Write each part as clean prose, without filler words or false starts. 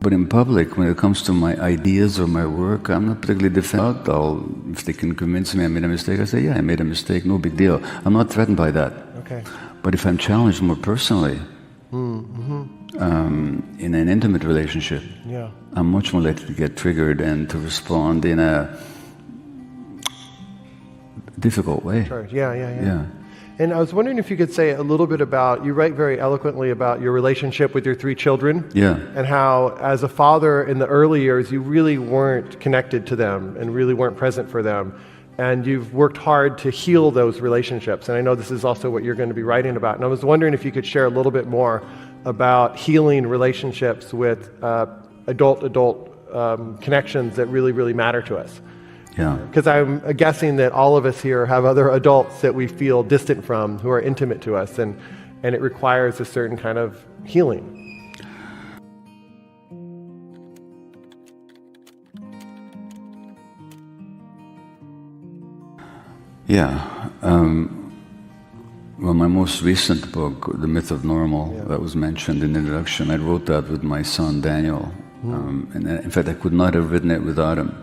But in public, when it comes to my ideas or my work, I'm not particularly defensive. If they can convince me I made a mistake, I say, yeah, I made a mistake, no big deal. I'm not threatened by that. Okay. But if I'm challenged more personally, in an intimate relationship, yeah. I'm much more likely to get triggered and to respond in a difficult way. Sure. Yeah. And I was wondering if you could say a little bit about, you write very eloquently about your relationship with your 3 children. Yeah. And how, as a father in the early years, you really weren't connected to them and really weren't present for them. And you've worked hard to heal those relationships. And I know this is also what you're going to be writing about. And I was wondering if you could share a little bit more about healing relationships with adult connections that really, really matter to us. Yeah. Because I'm guessing that all of us here have other adults that we feel distant from, who are intimate to us, and it requires a certain kind of healing. Yeah. Well, my most recent book, The Myth of Normal, that was mentioned in the introduction, I wrote that with my son Daniel. And in fact, I could not have written it without him.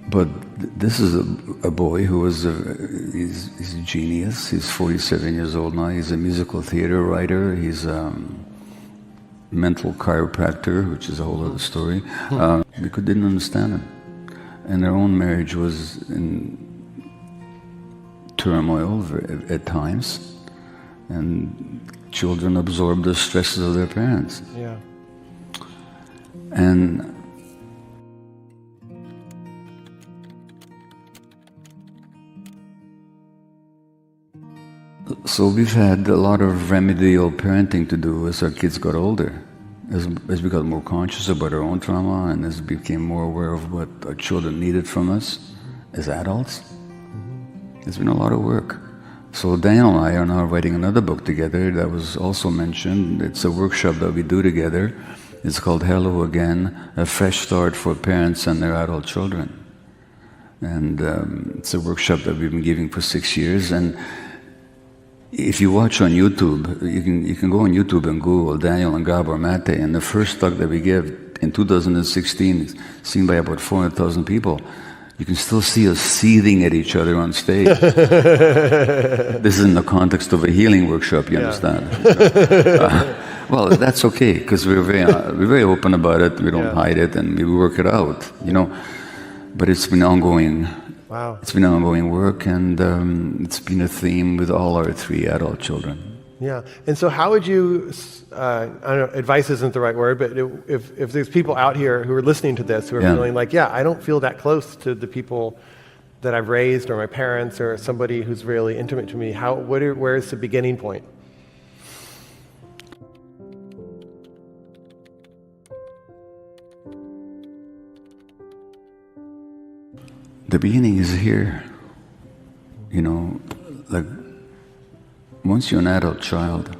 But this is a boy who was he's a genius. He's 47 years old now. He's a musical theater writer. He's a mental chiropractor, which is a whole other story. We didn't understand him. And their own marriage was in turmoil at times. And children absorb the stresses of their parents. Yeah. And so we've had a lot of remedial parenting to do as our kids got older, as we got more conscious about our own trauma and as we became more aware of what our children needed from us as adults. It's been a lot of work. So Daniel and I are now writing another book together that was also mentioned. It's a workshop that we do together. It's called Hello Again, a fresh start for parents and their adult children. And it's a workshop that we've been giving for 6 years. And if you watch on YouTube, you can go on YouTube and Google Daniel and Gabor Maté, and the first talk that we gave in 2016 is seen by about 400,000 people. You can still see us seething at each other on stage. This is in the context of a healing workshop, you understand? Well, that's okay, because we're very open about it. We don't hide it, and we work it out, you know. But it's been ongoing. Wow. It's been ongoing work, and it's been a theme with all our 3 adult children. Yeah. And so how would you, I don't know, advice isn't the right word, but if there's people out here who are listening to this, who are feeling like, I don't feel that close to the people that I've raised, or my parents, or somebody who's really intimate to me, where is the beginning point? The beginning is here. You know, like, once you're an adult child,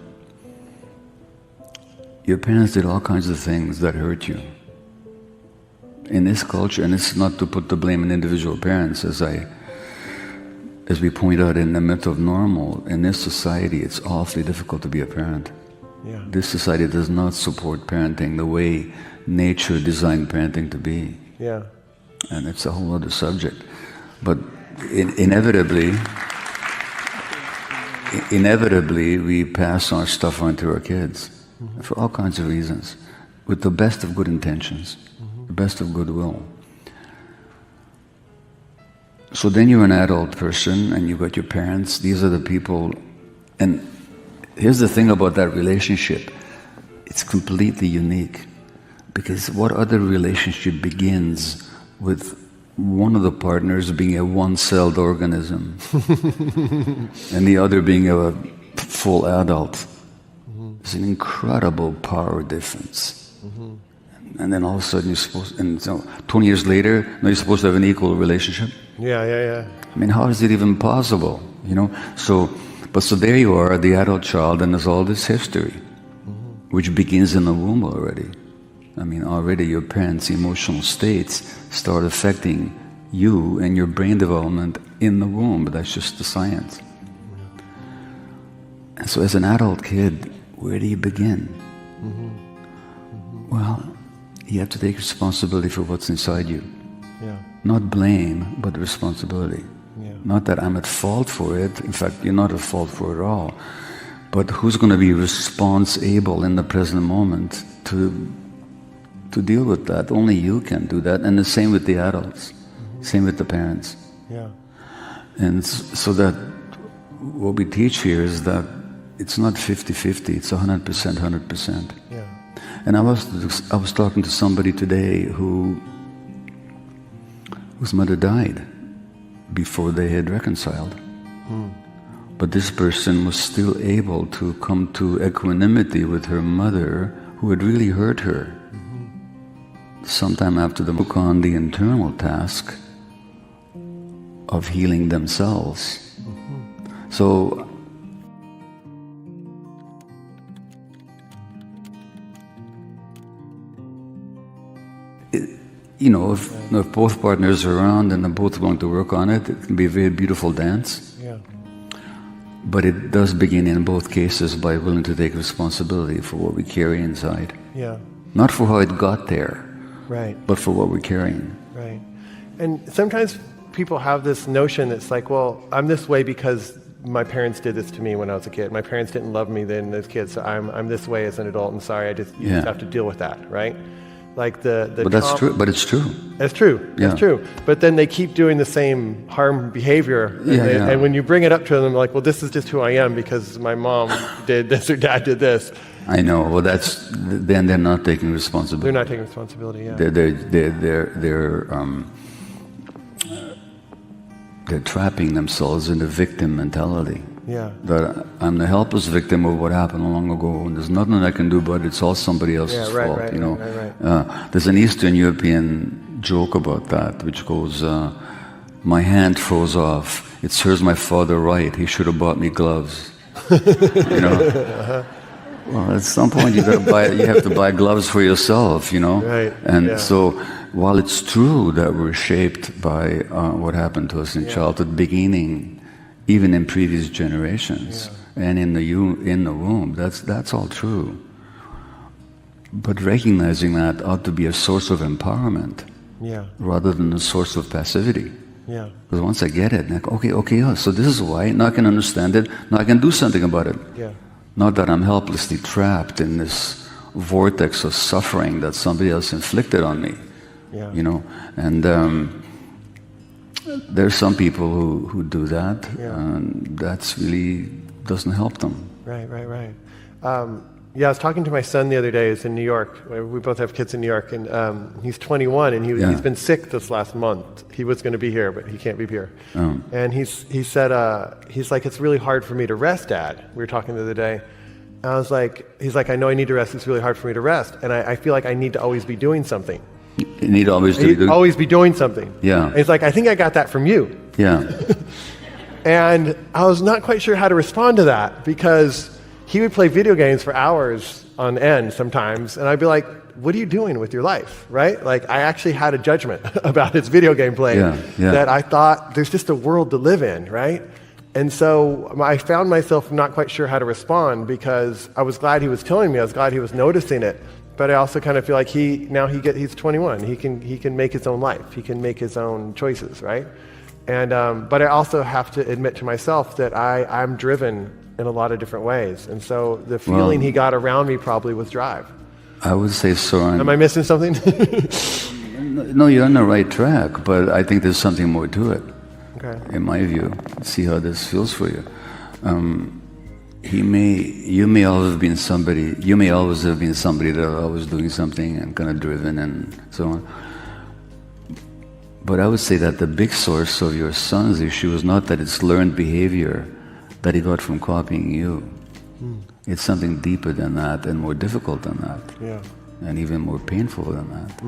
your parents did all kinds of things that hurt you. In this culture, and it's not to put the blame on individual parents, as we point out in The Myth of Normal, in this society it's awfully difficult to be a parent. Yeah. This society does not support parenting the way nature designed parenting to be. Yeah. And it's a whole other subject. But inevitably, we pass our stuff on to our kids, for all kinds of reasons, with the best of good intentions, the best of goodwill. So then you're an adult person, and you've got your parents. These are the people, and here's the thing about that relationship. It's completely unique, because what other relationship begins with one of the partners being a one-celled organism and the other being a full adult? It's an incredible power difference. And then all of a sudden and so 20 years later, now you're supposed to have an equal relationship? Yeah. I mean, how is it even possible, you know? So there you are, the adult child, and there's all this history, which begins in the womb already. I mean, already your parents' emotional states start affecting you and your brain development in the womb. That's just the science. And so as an adult kid, where do you begin? Well, you have to take responsibility for what's inside you. Yeah. Not blame, but responsibility. Yeah. Not that I'm at fault for it. In fact, you're not at fault for it at all. But who's going to be responsible in the present moment to deal with that? Only you can do that. And the same with the adults. Same with the parents. Yeah. And so that what we teach here is that it's not 50-50, it's 100%, 100%. Yeah. And I was talking to somebody today whose mother died before they had reconciled. But this person was still able to come to equanimity with her mother, who had really hurt her. Sometime after they took on the internal task of healing themselves. So if both partners are around and they're both willing to work on it, it can be a very beautiful dance. Yeah. But it does begin in both cases by willing to take responsibility for what we carry inside. Yeah. Not for how it got there, Right. but for what we're carrying. Right. And sometimes people have this notion that's like, well, I'm this way because my parents did this to me when I was a kid. My parents didn't love me then as kids, so I'm this way as an adult, and sorry, you just have to deal with that, right? Like But that's true. But it's true. It's true. Yeah. It's true. But then they keep doing the same harm behavior. And when you bring it up to them, like, well, this is just who I am because my mom did this or dad did this. I know. Well, then they're not taking responsibility. They're not taking responsibility. Yeah. They're trapping themselves in the victim mentality. Yeah. That I'm the helpless victim of what happened long ago, and there's nothing I can do, but it's all somebody else's fault. Right. There's an Eastern European joke about that, which goes, "My hand froze off. It serves my father right. He should have bought me gloves." Well, at some point you have to buy gloves for yourself. Right. And so, while it's true that we're shaped by what happened to us in childhood, beginning even in previous generations and in the womb, that's all true. But recognizing that ought to be a source of empowerment, rather than a source of passivity. Yeah. Because once I get it, like, okay, so this is why. Now I can understand it. Now I can do something about it. Yeah. Not that I'm helplessly trapped in this vortex of suffering that somebody else inflicted on me. Yeah. And there's some people who do that, and that's really doesn't help them. Right. I was talking to my son the other day. He's in New York. We both have kids in New York, and he's 21, and he's been sick this last month. He was going to be here, but he can't be here. And he said, he's like, it's really hard for me to rest, Dad. We were talking the other day. And I was like, he's like, I know I need to rest. It's really hard for me to rest, and I feel like I need to always be doing something. You need always be doing something. Yeah. And he's like, I think I got that from you. Yeah. And I was not quite sure how to respond to that, because he would play video games for hours on end sometimes, and I'd be like, what are you doing with your life, right? Like, I actually had a judgment about his video game playing that I thought there's just a world to live in, right? And so I found myself not quite sure how to respond, because I was glad he was telling me, I was glad he was noticing it, but I also kind of feel like he's 21, he can make his own life, he can make his own choices, right? And but I also have to admit to myself that I'm driven in a lot of different ways, and so the feeling he got around me probably was drive. I would say, Soren. Am I missing something? No, you're on the right track, but I think there's something more to it. Okay. In my view, see how this feels for you. You may always have been somebody that always doing something and kind of driven and so on. But I would say that the big source of your son's issue is not that it's learned behavior that he got from copying you. It's something deeper than that and more difficult than that. Yeah. And even more painful than that.